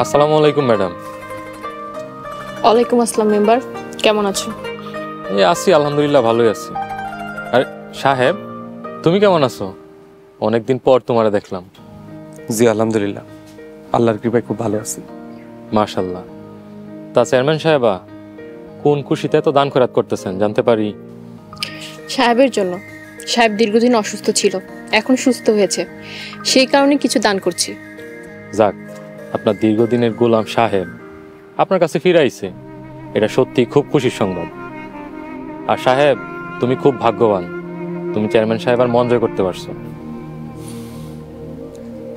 আসসালামু আলাইকুম ম্যাডাম। ওয়ালাইকুম আসসালাম মেম্বার, কেমন আছো? এই আছি, আলহামদুলিল্লাহ ভালোই আছি। আরে সাহেব, তুমি কেমন আছো? অনেকদিন পর তোমারে দেখলাম। জি আলহামদুলিল্লাহ, আল্লাহর কৃপায় খুব ভালো আছি। মাশাল্লাহ। তা চেয়ারম্যান সাহেবা, কোন খুশিতে তো দান খয়রাত করতেছেন জানতে পারি? সাহেবের জন্য। সাহেব দীর্ঘদিন অসুস্থ ছিল, এখন সুস্থ হয়েছে, সেই কারণে কিছু দান করছি। যাক, আপনার দীর্ঘদিনের গোলাম সাহেব আপনার কাছে ফিরাইছে, এটা সত্যি খুব খুশির সংবাদ। আর সাহেব, তুমি খুব ভাগ্যবান, তুমি চেয়ারম্যান সাহেব আর মন জয় করতে পারছো।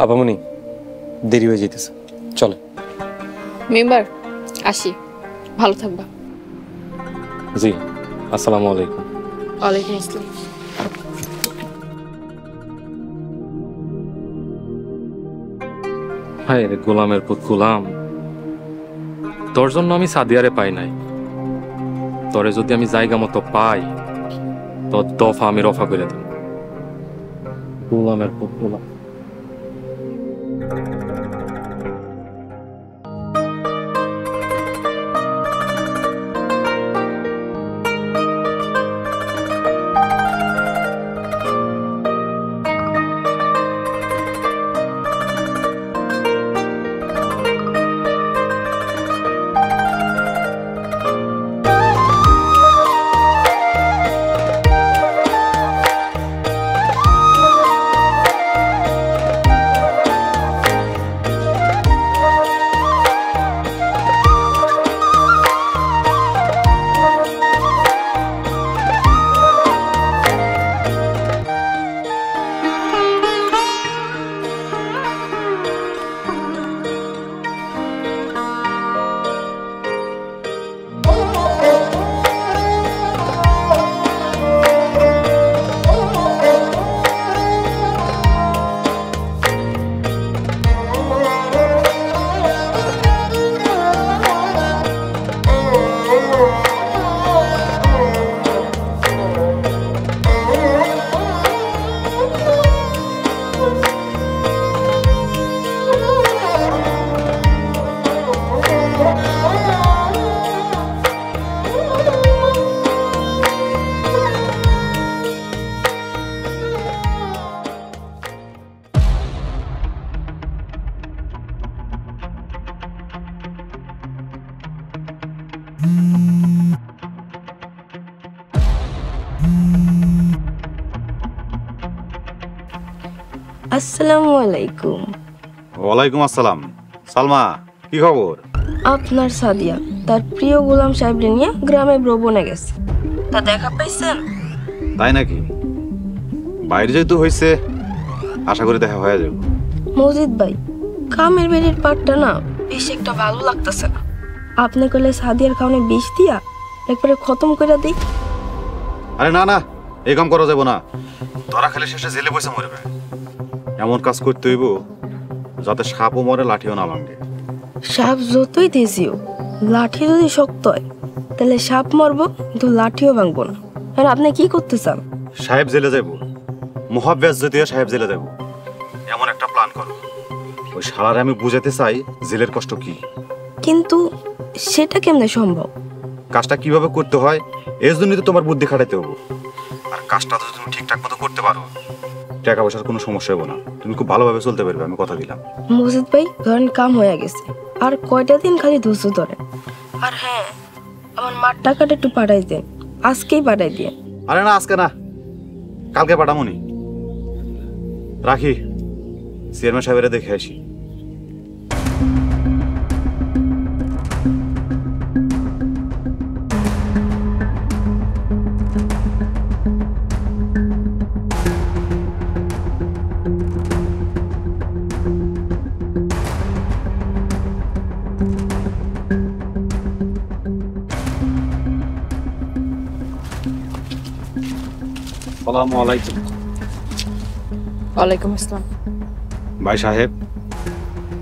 আপামনি, দেরি হয়ে যেতেছে, চলে। মেম্বার, আসি, ভালো থাকবা। জি, আসসালামু আলাইকুম। ওয়ালাইকুম আসসালাম। হায় রে গোলামের পুত গোলাম, তোর জন্য আমি সাদিয়ারে পাই নাই, তোরে যদি আমি জায়গা মতো পাই তোর দফা আমি রফা করে দেব। গোলামের পুত গোলাম। আসসালামু আলাইকুম। ওয়ালাইকুম আসসালাম। সালমা, কি খবর? আপনার সাদিয়া তার প্রিয় গোলাম সাহেবরে নিয়ে গ্রামে ভ্রমণে গেছে, তা দেখা পাইছেন? তাই নাকি? বাইরে যেহেতু হয়েছে, আশা করি দেখা হয়ে যাবে। মজিদ ভাই, কামের বেরির পাটটা না বেশ একটা ভালো লাগতেছে না। আপনি কইলে সাদিয়ার খাওয়ানে বিষ দিয়া একবারে খতম করে দিই। আরে না না, এই কাম করা যাবে না। ধরা খেলে শেষে জেলে পয়সা মরবে। এমন কাজ করতে হইব যাতে সাপও মরে, লাঠিও না ভাঙে। সাপ যতই তেজিও, লাঠি যদি শক্ত হয় তাহলে সাপ মরবো কিন্তু লাঠিও ভাঙবো না। আর আপনি কি করতে চান? সাহেব জেলে যাব, মহাব্যাস যদি সাহেব জেলে যাব, এমন একটা প্ল্যান করো। ওই শালারে আমি বুঝাতে চাই জেলের কষ্ট কি। কিন্তু সেটা কেমনে সম্ভব? কাজটা কিভাবে করতে হয় এর জন্যই তো তোমার বুদ্ধি খাটাইতে হবে। আর কাজটা যদি তুমি ঠিকঠাক মতো করতে পারো, টাকা পয়সার কোনো সমস্যা হবে না, তুমি খুব ভালোভাবে চলতে পারবে, আমি কথা দিলাম। মজিদ ভাই, ধরেন কাম হয়ে গেছে, আর কয়টা দিন খালি ধৈর্য ধরেন। আর হ্যাঁ, আমার মার টাকাটা একটু পাঠাই দেন, আজকেই পাঠাই দিয়ে। আরে না, আজকে না, কালকে পাঠামনি। রাখি, চেয়ারম্যান সাহেবেরা দেখে আসি। আসসালামু আলাইকুম। ওয়ালাইকুম আসসালাম। ভাই সাহেব,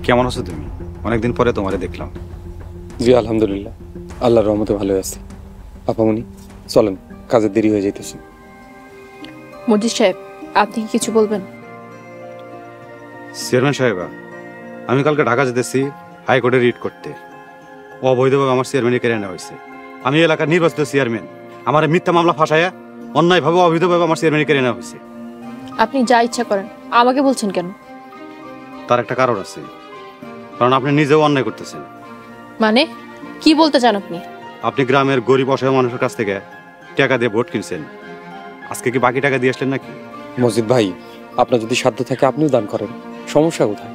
কেমন আছো তুমি? অনেকদিন পরে তোমারে দেখলাম। জি আলহামদুলিল্লাহ, আল্লাহর রহমতে ভালো আছি। আপামনি, চলেন, কাজের দেরি হয়ে যাইতেছে। মজিদ সাহেব, আপনি কি কিছু বলবেন? চেয়ারম্যান সাহেবা, আমি কালকে ঢাকা যেতেছি, হাইকোর্টে রিট করতে। অবৈধভাবে আমার চেয়ারম্যানই কেড়ে নেওয়া হয়েছে। আমি এলাকার নির্বাচিত চেয়ারম্যান, আমার মিথ্যা মামলা ফাঁসাইয়া অন্যায়ভাবে অবৈধভাবে আমার চেয়ারম্যানই কেড়ে নেওয়া হয়েছে। আপনি যা ইচ্ছা করেন, আমাকে বলছেন কেন? তার একটা কারণ আছে, কারণ আপনি নিজেও অন্যায় করতেছেন। মানে কি বলতে চান আপনি? আপনি গ্রামের গরিব অসহায় মানুষের কাছ থেকে টাকা দিয়ে ভোট কিনছেন। আজকে কি বাকি টাকা দিয়ে আসলেন নাকি? মসজিদ ভাই, আপনার যদি সাধ্য থাকে আপনিও দান করেন, সমস্যা কোথায়?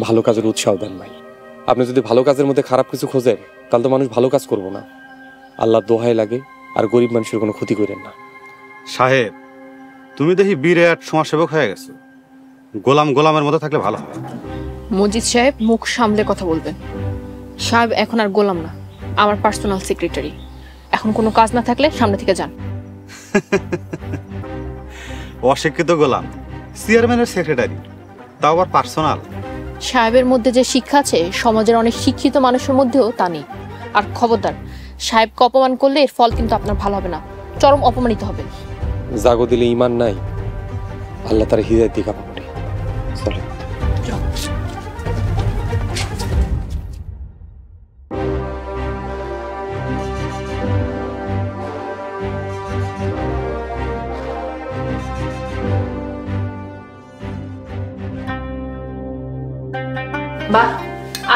ভালো কাজের উৎসাহ দেন ভাই। আপনি যদি ভালো কাজের মধ্যে খারাপ কিছু খোঁজেন, তাহলে তো মানুষ ভালো কাজ করবো না। আল্লাহ দোহাই লাগে, আর গরিব মানুষের কোনো ক্ষতি করেন না। সাহেব, তুমি দেখি বিরাট সমাজসেবক হয়ে গেছো। গোলামের মতো থাকলে ভালো হয়। মজিদ সাহেব, মুখ সামলে কথা বলবেন। সাহেব এখন আর গোলাম না, আমার পার্সোনাল সেক্রেটারি। এখন কোনো কাজ না থাকলে সামনে থেকে যান। অশিক্ষিত গোলাম, চেয়ারম্যানের সেক্রেটারি, তাও আবার পার্সোনাল। সাহেবের মধ্যে যে শিক্ষা আছে, সমাজের অনেক শিক্ষিত মানুষের মধ্যেও তা নেই। আর খবরদার, সাহেবকে অপমান করলে এর ফল কিন্তু আপনার ভালো হবে না, চরম অপমানিত হবে। জাগো দিলে ইমান নাই, আল্লাহ তার হৃদয় দিকে পাবে। চলে বাহ,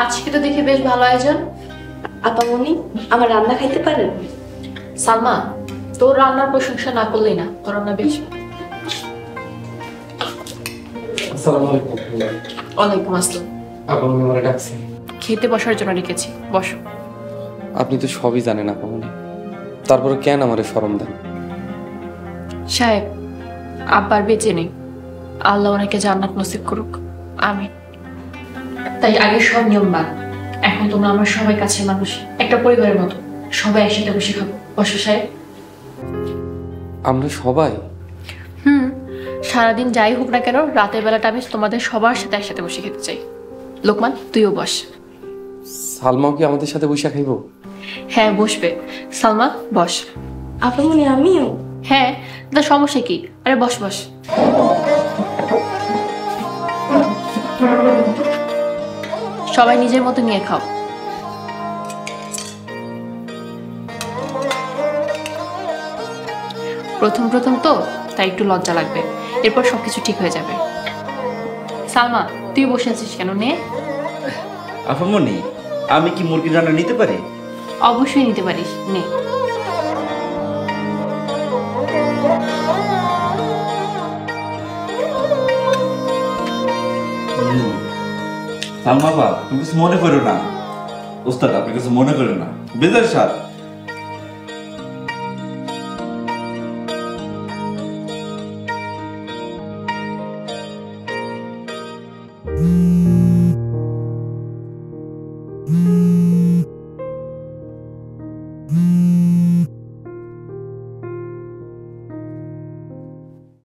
আজকে তো দেখে বেশ ভালো আয়োজন। আপামনি, আমার রান্না খাইতে পারেন? সালমা, তোর রান্নার প্রশংসা না করলেই না, তোর রান্না বেশ। আসসালামু আলাইকুম। ওয়ালাইকুম আসসালাম। আপনি আমারে ডাকছেন? খেতে বসার জন্য রেখেছি, বসো। আপনি তো সবই জানেন আপনি, তারপরে কেন আমারে শরম দেন? সাহেব, আব্বার বেঁচে নেই, আল্লাহ ওনাকে জান্নাত নসিব করুক, আমি তাই আগে সব নিয়ম বাদ। এখন তোমরা আমার সবাই কাছে মানুষ, একটা পরিবারের মতো, সবাই একসাথে বসে খাবো। বসো সাহেব। আমরা সবাই? সারাদিন যাই হোক না কেন, রাতের বেলাটা আমি তোমাদের সবার সাথে একসাথে বসে খেতে চাই। লোকমান, তুইও বস। সালমাও কি আমাদের সাথে বসে খাইব? হ্যাঁ বসবে। সালমা বস। আপামনি, আমিও? হ্যাঁ, তা সমস্যা কি? আরে বস বস। সবাই নিজের মতো নিয়ে খাও। প্রথম প্রথম তো, তাই একটু লজ্জা লাগবে, এরপর সবকিছু ঠিক হয়ে যাবে। সালমা, তুই বসে আছিস কেন? নে। আফামনি, আমি কি মুরগির রান্না নিতে পারি? অবশ্যই নিতে পারিস, নে। সালমা বাবা, তুমি কিছু মনে করো না। ওস্তাদ, আপনি কিছু মনে করেন না। বেজার স্যার। Mm-hmm.